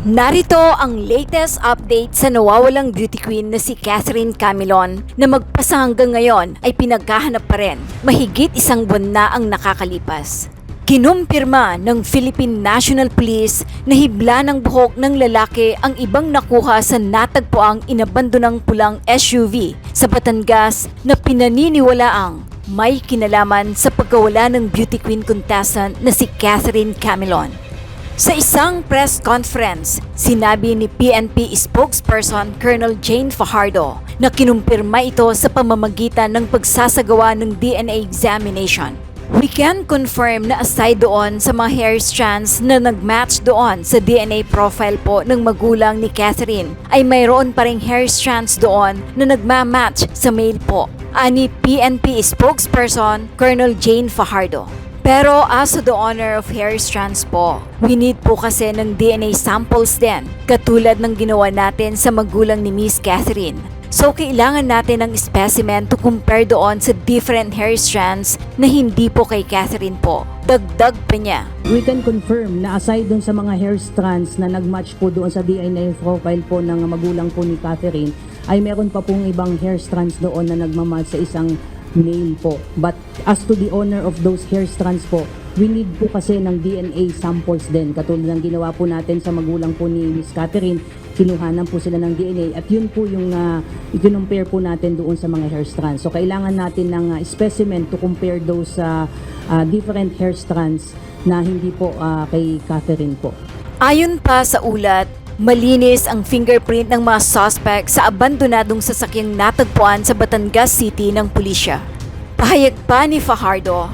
Narito ang latest update sa nawawalang beauty queen na si Catherine Camilon na magpasa hanggang ngayon ay pinaghahanap pa rin. Mahigit isang buwan na ang nakakalipas. Kinumpirma ng Philippine National Police na hibla ng buhok ng lalaki ang ibang nakuha sa natagpuang inabandonang pulang SUV sa Batangas na pinaniniwalaang may kinalaman sa pagkawala ng beauty queen contestant na si Catherine Camilon. Sa isang press conference, sinabi ni PNP spokesperson Colonel Jane Fajardo na kinumpirma ito sa pamamagitan ng pagsasagawa ng DNA examination. We can confirm na aside doon sa mga hair strands na nagmatch doon sa DNA profile po ng magulang ni Catherine, ay mayroon pa ring hair strands doon na nagmamatch sa male po, ani PNP spokesperson Colonel Jane Fajardo. Pero as to the honor of hair strands po, we need po kasi ng DNA samples din, katulad ng ginawa natin sa magulang ni Miss Catherine. So kailangan natin ng specimen to compare doon sa different hair strands na hindi po kay Catherine po. Dagdag pa niya. We can confirm na aside dun sa mga hair strands na nagmatch po doon sa DNA profile po ng magulang po ni Catherine, ay meron pa pong ibang hair strands doon na nagmamatch sa isang male po. But as to the owner of those hair strands po, we need po kasi ng DNA samples din. Katulad ng ginawa po natin sa magulang po ni Miss Catherine, kinuhanan po sila ng DNA at yun po yung i-compare po natin doon sa mga hair strands. So kailangan natin ng specimen to compare those different hair strands na hindi po kay Catherine po. Ayon pa sa ulat, malinis ang fingerprint ng mga suspect sa abandonadong sasakyang natagpuan sa Batangas City ng pulisya. Pahayag pa ni Fajardo,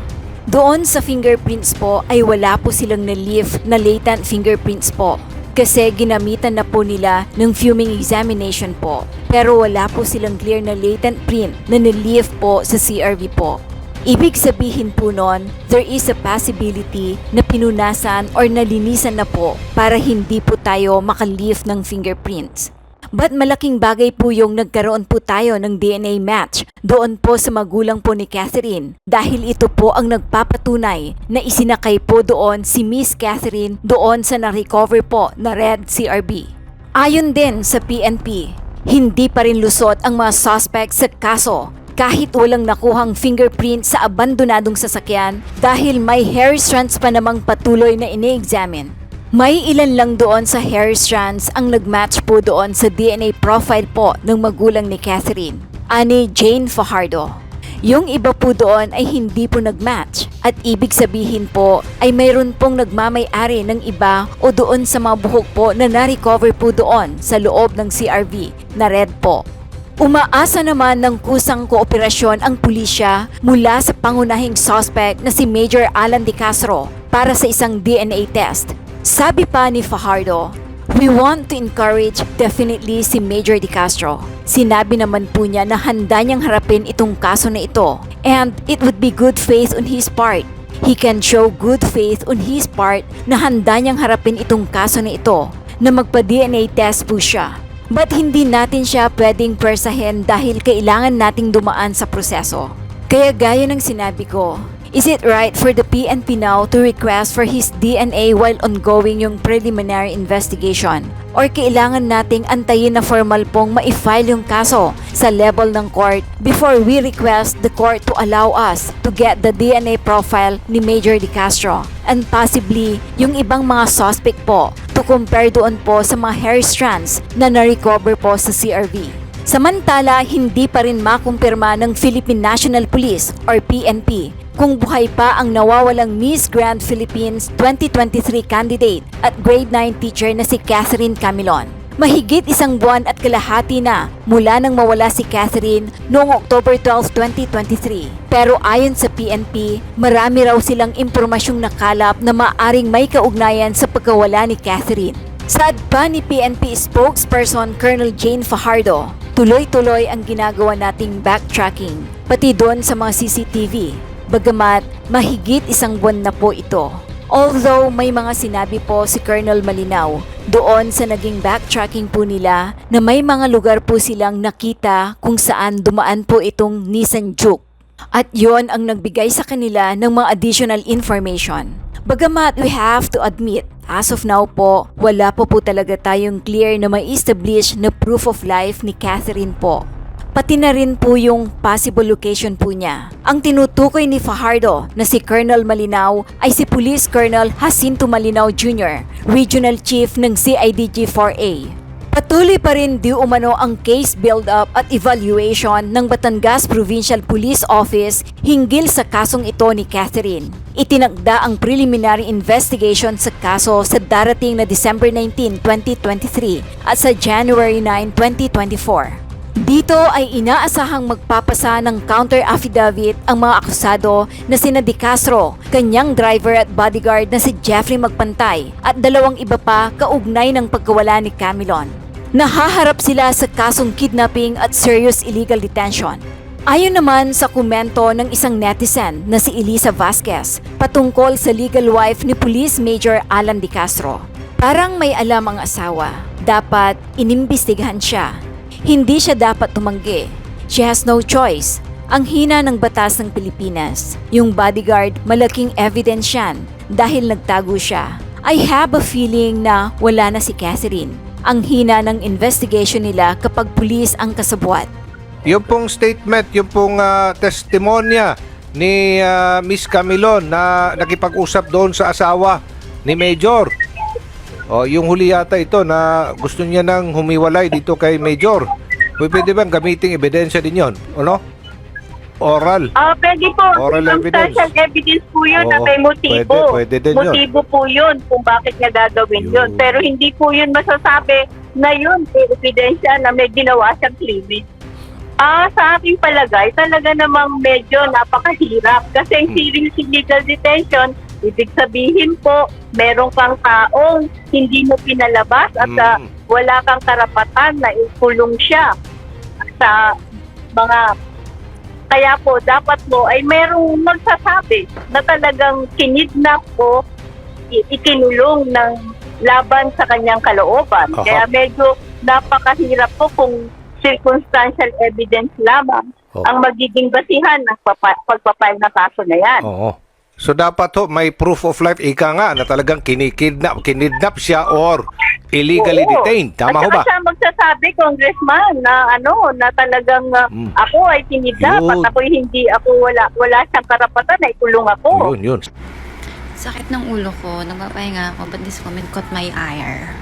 doon sa fingerprints po ay wala po silang na-leave na latent fingerprints po kasi ginamitan na po nila ng fuming examination po, pero wala po silang clear na latent print na na-leave po sa CRV po. Ibig sabihin po nun, there is a possibility na pinunasan or nalinisan na po para hindi po tayo makalift ng fingerprints. But malaking bagay po yung nagkaroon po tayo ng DNA match doon po sa magulang po ni Catherine dahil ito po ang nagpapatunay na isinakay po doon si Miss Catherine doon sa na-recover po na red CRV. Ayon din sa PNP, hindi pa rin lusot ang mga suspect sa kaso kahit walang nakuhang fingerprint sa abandonadong sasakyan dahil may hair strands pa namang patuloy na ini-examine. May ilan lang doon sa hair strands ang nagmatch po doon sa DNA profile po ng magulang ni Catherine, ani Jane Fajardo. Yung iba po doon ay hindi po nagmatch at ibig sabihin po ay mayroon pong nagmamay-ari ng iba o doon sa mga buhok po na na-recover po doon sa loob ng CRV na red po. Umaasa naman ng kusang kooperasyon ang pulisya mula sa pangunahing suspect na si Major Alan De Castro para sa isang DNA test. Sabi pa ni Fajardo, we want to encourage definitely si Major De Castro. Sinabi naman po niya na handa niyang harapin itong kaso na ito and it would be good faith on his part. He can show good faith on his part na handa niyang harapin itong kaso na ito na magpa-DNA test po siya. But hindi natin siya pwedeng pwersahin dahil kailangan nating dumaan sa proseso. Kaya gaya ng sinabi ko, is it right for the PNP now to request for his DNA while ongoing yung preliminary investigation? Or kailangan nating antayin na formal pong ma-file yung kaso sa level ng court before we request the court to allow us to get the DNA profile ni Major De Castro and possibly yung ibang mga suspect po to compare doon po sa mga hair strands na na-recover po sa CRV. Samantala, hindi pa rin makumpirma ng Philippine National Police or PNP kung buhay pa ang nawawalang Miss Grand Philippines 2023 candidate at grade 9 teacher na si Catherine Camilon. Mahigit isang buwan at kalahati na mula nang mawala si Catherine noong October 12, 2023. Pero ayon sa PNP, marami raw silang impormasyong nakalap na maaring may kaugnayan sa pagkawala ni Catherine. Saad pa ni PNP spokesperson Colonel Jane Fajardo, tuloy-tuloy ang ginagawa nating backtracking, pati doon sa mga CCTV. Bagamat mahigit isang buwan na po ito. Although may mga sinabi po si Colonel Malinaw doon sa naging backtracking po nila na may mga lugar po silang nakita kung saan dumaan po itong Nissan Juke. At yon ang nagbigay sa kanila ng mga additional information. Bagamat we have to admit, as of now po, wala po talaga tayong clear na may establish na proof of life ni Catherine po. Pati na rin po yung possible location po niya. Ang tinutukoy ni Fajardo na si Colonel Malinaw ay si Police Colonel Jacinto Malinaw Jr., Regional Chief ng CIDG-4A. Patuloy pa rin di umano ang case build-up at evaluation ng Batangas Provincial Police Office hinggil sa kasong ito ni Catherine. Itinakda ang preliminary investigation sa kaso sa darating na December 19, 2023 at sa January 9, 2024. Dito ay inaasahang magpapasa ng counter affidavit ang mga akusado na sina De Castro, kanyang driver at bodyguard na si Jeffrey Magpantay at dalawang iba pa kaugnay ng pagkawala ni Camilon. Nahaharap sila sa kasong kidnapping at serious illegal detention. Ayon naman sa komento ng isang netizen na si Elisa Vasquez patungkol sa legal wife ni Police Major Alan De Castro. Parang may alam ang asawa, dapat inimbestigahan siya. Hindi siya dapat tumanggi. She has no choice. Ang hina ng batas ng Pilipinas. Yung bodyguard, malaking evidence yan dahil nagtago siya. I have a feeling na wala na si Catherine. Ang hina ng investigation nila kapag pulis ang kasabwat. Yung pong statement, yung pong testimonya ni Miss Camilon na nakipag-usap doon sa asawa ni Major. O, yung huli yata ito na gusto niya nang humiwalay dito kay Major. Pwede bang gamiting ebidensya din yon? Ano? Oral. Pwede po. Oral evidence. Circumstantial evidence po yun na Oo, may motibo. pwede din yun. Motibo po yun kung bakit niya gagawin yun. Yun. Pero hindi po yun masasabi na yun ebidensya na may ginawa siyang cleavage. Sa aking palagay, talaga namang medyo napakahirap. Kasi ang serious illegal detention, ibig sabihin po, meron kang taong hindi mo pinalabas at wala kang karapatan na ikulong siya sa mga... Kaya po, dapat po ay merong magsasabi na talagang kinidnap o ikinulong ng laban sa kanyang kalooban. Aha. Kaya medyo napakahirap po kung circumstantial evidence lamang ang magiging basihan ng pagpapile na kaso na yan. Oo. So dapat ho may proof of life ika nga na talagang kinidnap siya or illegally Oo. detained. Tama ho ba? At saka siya magsasabi, Congressman, na na talagang ako ay kinidnap Yun. at wala siyang karapatan na ikulong ako. Yun. Sakit ng ulo ko, nagpapahinga ako, but this comment caught my ire.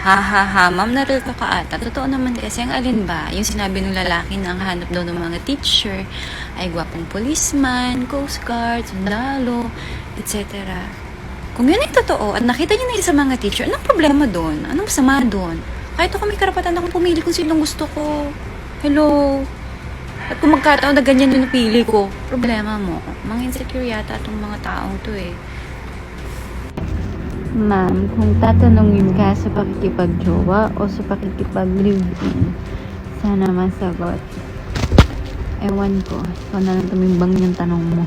Ma'am, naril ka ata. Totoo naman kasi, ang alin ba? Yung sinabi ng lalaki na ang hanap daw ng mga teacher ay gwapong policeman, coast guard, sundalo, etc. Kung yun ay totoo at nakita niyo na yun sa mga teacher, anong problema doon? Anong masama doon? Kahit ako may karapatan akong pumili kung sinong gusto ko. Hello? At kung magkataon na ganyan yung napili ko, problema mo. Mga insecure yata itong mga taong to eh. Ma'am, kung tatanungin ka sa pakikipag-jowa o sa pakikipag-live-in, sana masagot. Ewan ko, ikaw na lang tumimbang yung tanong mo.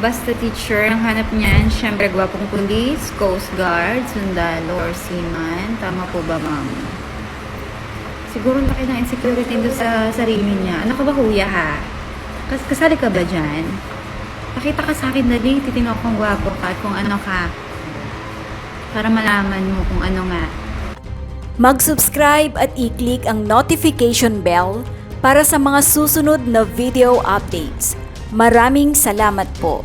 Basta teacher, ang hanap niyan, syempre gwapong police, coast guard, sundalo, or seaman. Tama po ba, ma'am? Siguro laki ng insecurity doon sa sarili niya. Ano ka ba, kuya, ha? Kasali ka ba dyan? Pakita ka sa akin dali, titignan ko kung gwapo ka at kung ano ka. Para malaman mo kung ano nga. Mag-subscribe at i-click ang notification bell para sa mga susunod na video updates. Maraming salamat po.